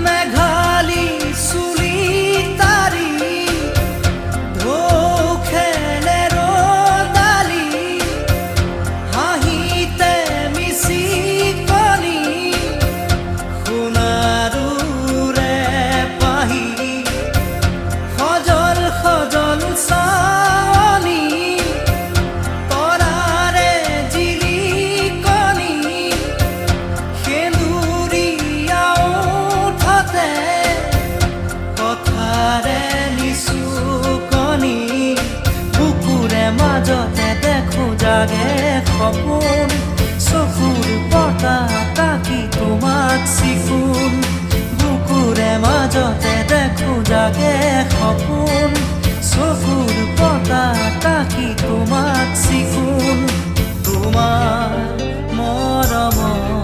মেঘালী চুলি তাৰি ঢৌ খেলে ৰ'দালি হাঁহিতে মিচিকনি সোণাৰুৰে পাহি সজল সজল চাৱনি তৰাৰে জিলিকনি সেন্দুৰীয়া ওঠতে কথাৰে নিচুকনি বুকুৰে মাজতে দেখো জাগে সপোন চকুৰ পতা তাকি তোমাক চিকুণ বুকুৰে মাজতে দেখো জাগে সপোন চকুৰ পতা তাকি তোমাক চিকুণ তোমাৰ মৰমৰ